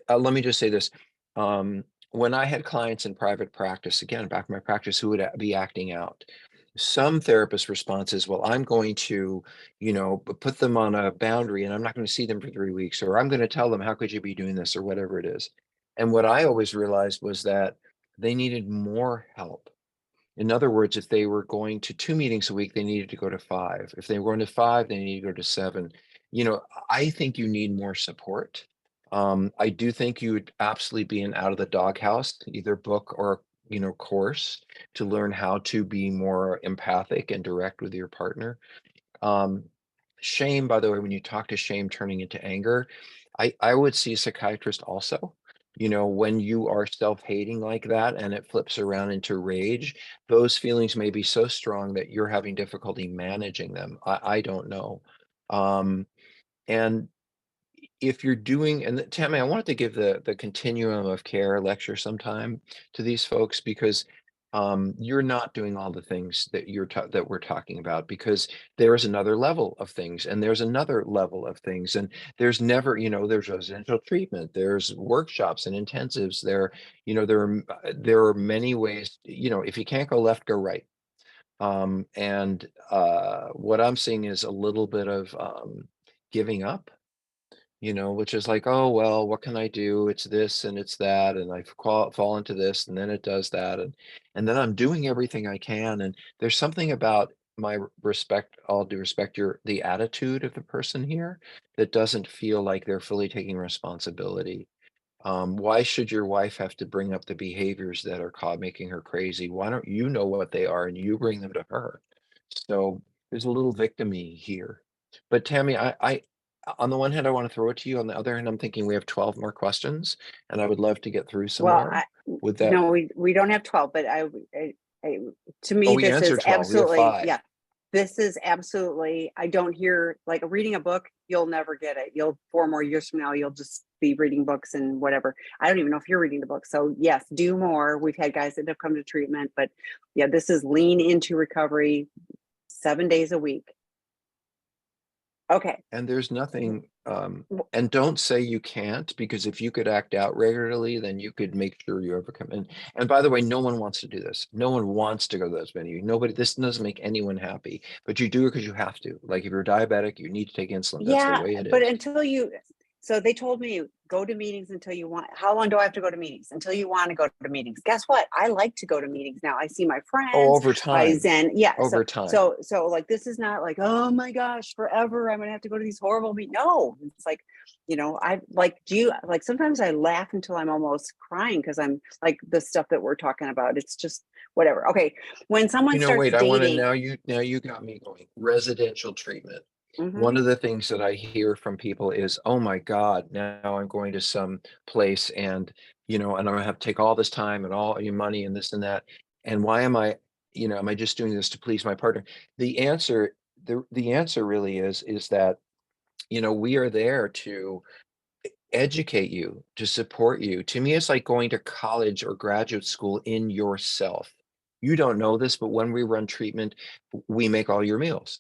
Let me just say this. When I had clients in private practice, again, back in my practice, who would be acting out, some therapist responses, well, I'm going to, put them on a boundary and I'm not going to see them for 3 weeks, or I'm going to tell them, how could you be doing this, or whatever it is. And what I always realized was that they needed more help. In other words, if they were going to 2 meetings a week, they needed to go to 5. If they were going to 5, they needed to go to 7. You know, I think you need more support. I do think you would absolutely be an out of the doghouse, either book or, course to learn how to be more empathic and direct with your partner. Um, Shame, by the way, when you talk to shame turning into anger, I would see a psychiatrist also. When you are self-hating like that and it flips around into rage, those feelings may be so strong that you're having difficulty managing them. I don't know. Um, and if you're doing, and Tammy, I wanted to give the continuum of care lecture sometime to these folks because you're not doing all the things that that we're talking about, because there is another level of things and there's another level of things, and there's never, there's residential treatment, there's workshops and intensives there. There are many ways. If you can't go left, go right. And what I'm seeing is a little bit of giving up, which is like, oh, well, what can I do? It's this and it's that. And I fall into this and then it does that. And then I'm doing everything I can. And there's something about my respect, all due respect, the attitude of the person here that doesn't feel like they're fully taking responsibility. Why should your wife have to bring up the behaviors that are making her crazy? Why don't you know what they are and you bring them to her? So there's a little victim-y here. But Tammy, on the one hand, I want to throw it to you. On the other hand, I'm thinking we have 12 more questions, and I would love to get through some Well, more. Would that? no, we don't have 12, but I to Oh, me, we this is answered 12. We have absolutely, 5. yeah, this is absolutely, I don't hear, like, reading a book, you'll never get it. 4 more years from now, you'll just be reading books and whatever. I don't even know if you're reading the book. So yes, do more. We've had guys that have come to treatment, but yeah, this is lean into recovery 7 days a week. Okay. And there's nothing, and don't say you can't, because if you could act out regularly, then you could make sure you overcome. And by the way, no one wants to do this. No one wants to go to those venues. Nobody, this doesn't make anyone happy, but you do it because you have to. Like if you're diabetic, you need to take insulin. That's the Yeah, way it but is. until you, so they told me go to meetings until you want. How long do I have to go to meetings? Until you want to go to meetings. Guess what? I like to go to meetings now. I see my Oh, friends. over I time, zen. Yeah. over time. So like this is not like, oh my gosh, forever I'm gonna have to go to these horrible meetings. No, it's like, I like, do you like, sometimes I laugh until I'm almost crying because I'm like the stuff that we're talking about. It's just whatever. Okay. When someone starts Wait, I want to, dating, now you got me going. Residential treatment. mhm, One of the things that I hear from people is, "Oh my God, now I'm going to some place and, and I'm gonna have to take all this time and all your money and this and that. And why am I just doing this to please my partner?" The answer, the answer really is that, we are there to educate you, to support you. To me, it's like going to college or graduate school in yourself. You don't know this, but when we run treatment, we make all your meals.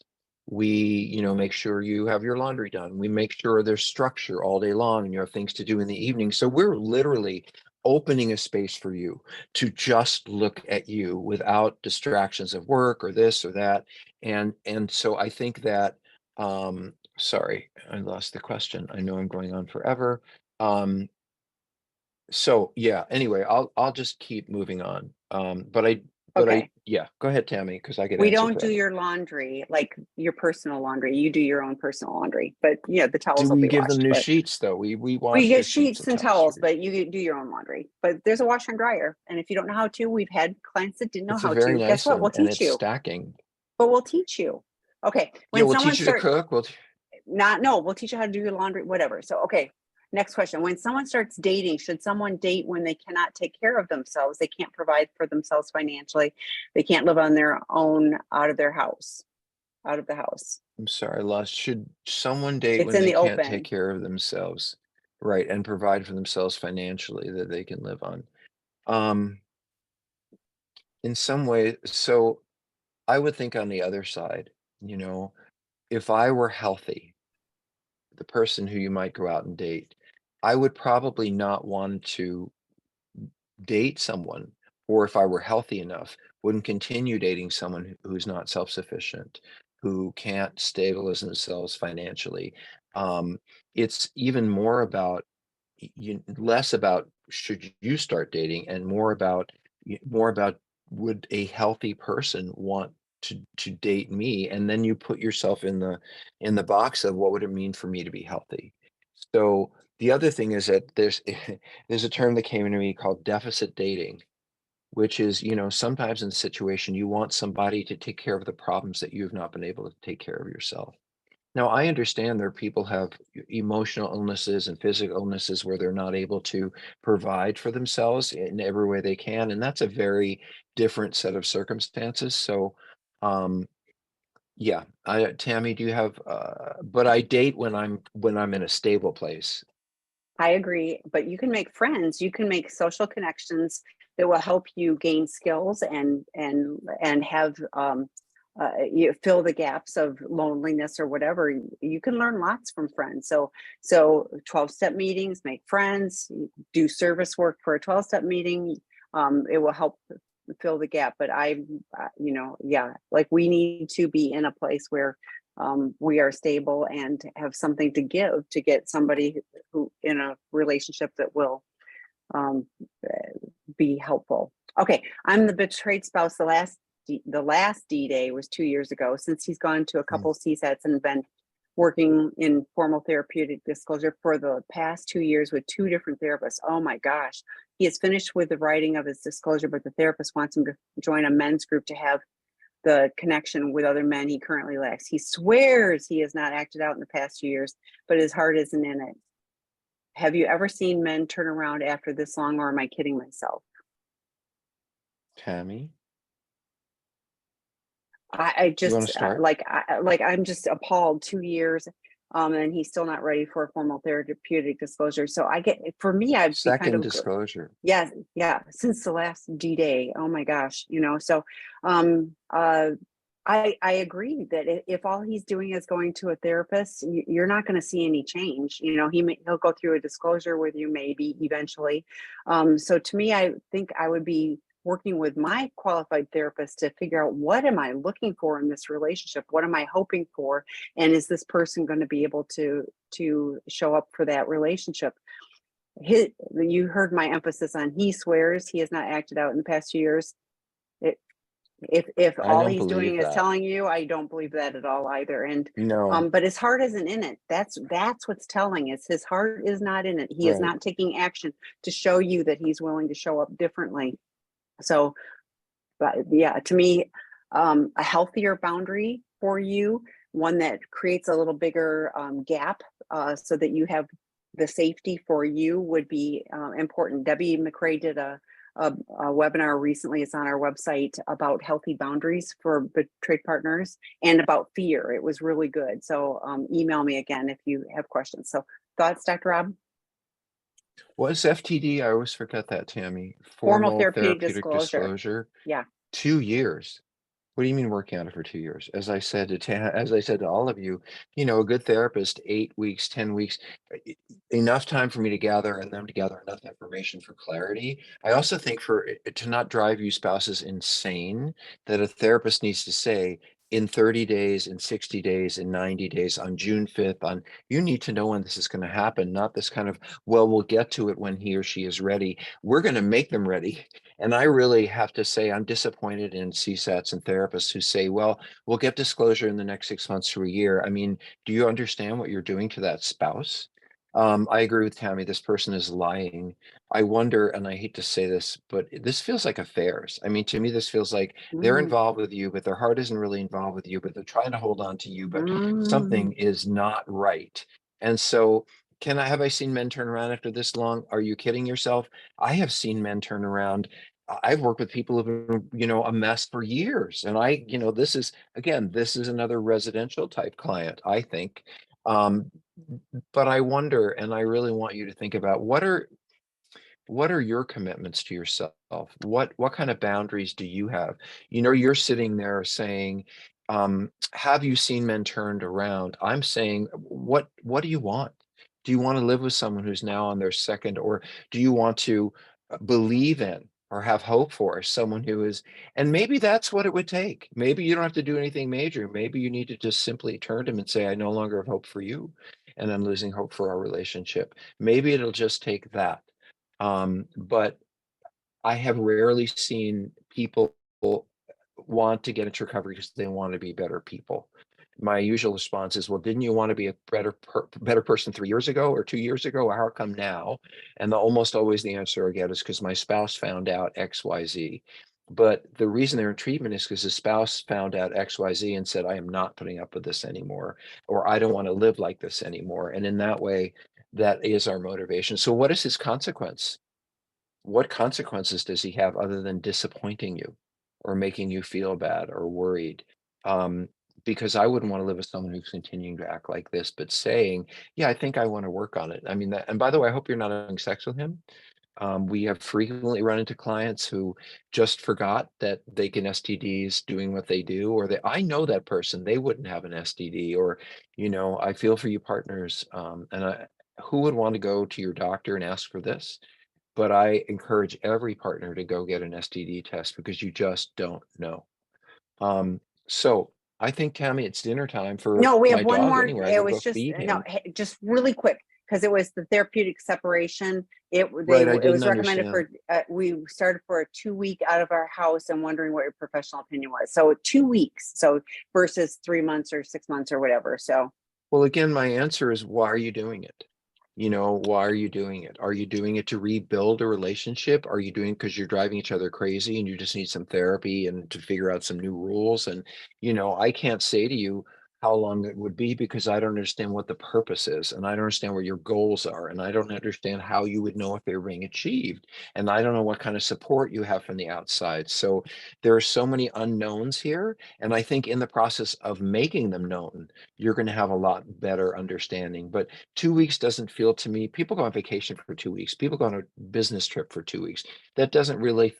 We, make sure you have your laundry done. We make sure there's structure all day long and you have things to do in the evening. So we're literally opening a space for you to just look at you without distractions of work or this or that. And so I think that sorry, I lost the question. I know I'm going on forever. Um, so yeah, anyway, I'll just keep moving on. okay. Yeah, go ahead, Tammy, because I could We answer don't do forever. your laundry, like your personal laundry. You do your own personal laundry, but the Do towels will we be give them washed. new But sheets though? We we wash their get sheets sheets and and towels for towels, you. but you do your own laundry. But there's a washer and dryer, and if you don't know how to, we've had clients that didn't know It's a how very to. Guess nice what? one, We'll and teach it's you. stacking. But we'll teach you. Okay, Yeah, when we'll someone teach you to starts, cook. not no, we'll teach you how to do your laundry, whatever. So okay, next question. When someone starts dating, should someone date when they cannot take care of themselves? They can't provide for themselves financially. They can't live on their own out of their house, out of the house. I'm sorry, I lost. Should someone date It's when in they the can't take open. care of themselves, right, and provide for themselves financially that they can live on? Um, in some way, so I would think on the other side, you know, if I were healthy, the person who you might go out and date, I would probably not want to date someone, or if I were healthy enough, wouldn't continue dating someone who's not self-sufficient, who can't stabilize themselves financially. Um, it's even more about less about should you start dating and more about would a healthy person want to date me, and then you put yourself in the box of what would it mean for me to be healthy. So the other thing is that there's there's a term that came into me called deficit dating, which is, sometimes in a situation you want somebody to take care of the problems that you've not been able to take care of yourself. Now, I understand there are people have emotional illnesses and physical illnesses where they're not able to provide for themselves in every way they can, and that's a very different set of circumstances. So, um, yeah, Tammy, do you have? But I date when I'm in a stable place. I agree, but you can make friends. You can make social connections that will help you gain skills and have you fill the gaps of loneliness or whatever. You can learn lots from friends. So 12-step meetings, make friends, do service work for a 12-step meeting. It will help fill the gap. But yeah, like we need to be in a place where we are stable and have something to give to get somebody who in a relationship that will um, be helpful. Okay, I'm the betrayed spouse. The last the last D-Day was 2 years ago. Since he's gone to a Mm. couple CSATs and been working in formal therapeutic disclosure for the past 2 years with 2 different therapists. Oh my gosh. He has finished with the writing of his disclosure, but the therapist wants him to join a men's group to have the connection with other men he currently lacks. He swears he has not acted out in the past 2 years, but his heart isn't in it. Have you ever seen men turn around after this long, or am I kidding myself? Tammy, I you want to just start? I'm just appalled. 2 years, and he's still not ready for a formal therapeutic disclosure. So I get, for me, I'd be kind Second of, disclosure. yeah, yeah, since the last D-Day. Oh my gosh, so um uh I agree that if all he's doing is going to a therapist, you're not going to see any change. He'll go through a disclosure with you maybe eventually. So to me, I think I would be working with my qualified therapist to figure out, what am I looking for in this relationship? What am I hoping for? And is this person going to be able to show up for that relationship? You heard my emphasis on he swears he has not acted out in the past 2 years. It, if I all don't he's believe doing is that. telling you, I don't believe that at all either. And No, but his heart isn't in it. That's what's telling us his heart is not in it. He is right. not taking action to show you that he's willing to show up differently. So, but yeah, to me, a healthier boundary for you, one that creates a little bigger gap, so that you have the safety for you, would be important. Debbie McRae did a webinar recently. It's on our website about healthy boundaries for betrayed partners and about fear. It was really good. So email me again if you have questions. So thoughts, Dr. Rob? What's FTD? I always forget that, Tammy. Formal Formal therapeutic therapeutic disclosure. disclosure. Yeah. 2 years. What do you mean working on it for 2 years? As I said to all of you, a good therapist, 8 weeks, 10 weeks, enough time for me to gather and them to gather enough information for clarity. I also think for it to not drive you spouses insane, that a therapist needs to say, in 30 days, in 60 days, in 90 days, on June 5th, you need to know when this is going to happen, not this kind of, well, we'll get to it when he or she is ready. We're going to make them ready. And I really have to say, I'm disappointed in CSATs and therapists who say, well, we'll get disclosure in the next 6 months to a year. I mean, do you understand what you're doing to that spouse? I agree with Tammy. This person is lying. I wonder, and I hate to say this, but this feels like affairs. I mean, to me, this feels like they're Mm, involved with you, but their heart isn't really involved with you, but they're trying to hold on to you, but mm. something is not right. And so, have I seen men turn around after this long? Are you kidding yourself? I have seen men turn around. I've worked with people who've been, a mess for years. And this is another residential type client, I think. Um, but I wonder, and I really want you to think about, what are your commitments to yourself? What kind of boundaries do you have? You're sitting there saying, have you seen men turned around? I'm saying, what do you want? Do you want to live with someone who's now on their second, or do you want to believe in or have hope for someone who is, and maybe that's what it would take. Maybe you don't have to do anything major. Maybe you need to just simply turn to him and say, I no longer have hope for you, and I'm losing hope for our relationship. Maybe it'll just take that. But I have rarely seen people want to get into recovery because they want to be better people. My usual response is, well, didn't you want to be a better person 3 years ago or 2 years ago? Or how come now? And almost always the answer I get is because my spouse found out XYZ. But the reason they're in treatment is because the spouse found out XYZ and said, I am not putting up with this anymore, or I don't want to live like this anymore. And in that way, that is our motivation. So what is his consequence? What consequences does he have other than disappointing you or making you feel bad or worried? Um, because I wouldn't want to live with someone who's continuing to act like this, but saying, yeah, I think I want to work on it. I mean, and by the way, I hope you're not having sex with him. We have frequently run into clients who just forgot that they can STDs doing what they do, or I know that person, they wouldn't have an STD, or, I feel for you partners. Who would want to go to your doctor and ask for this? But I encourage every partner to go get an STD test because you just don't know. So I think, Tammy, it's dinner time for No, we have my one dog more. anyway. I It gotta was go just feed no, him. just really quick. because it was the therapeutic separation. It Right, I it didn't was recommended understand. for, it was recommended for, we started for a 2-week out of our house and wondering what your professional opinion was. So 2 weeks, so versus 3 months or 6 months or whatever. So Well, again, my answer is, why are you doing it? You know, why are you doing it? Are you doing it to rebuild a relationship? Are you doing it because you're driving each other crazy and you just need some therapy and to figure out some new rules? And, I can't say to you how long it would be because I don't understand what the purpose is, and I don't understand where your goals are, and I don't understand how you would know if they're being achieved. And I don't know what kind of support you have from the outside. So there are so many unknowns here. And I think in the process of making them known, you're going to have a lot better understanding. But 2 weeks doesn't feel to me, people go on vacation for 2 weeks, people go on a business trip for 2 weeks. That doesn't really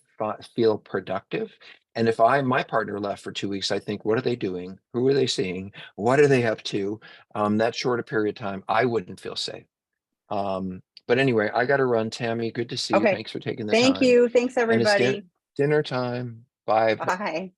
feel productive. And if my partner left for 2 weeks, I think, what are they doing? Who are they seeing? What are they up to? That short a period of time, I wouldn't feel safe. But anyway, I got to run. Tammy, good to see you. okay, Thanks for taking the thank time. you. Thanks And it's everybody. dinner time. Bye. Bye.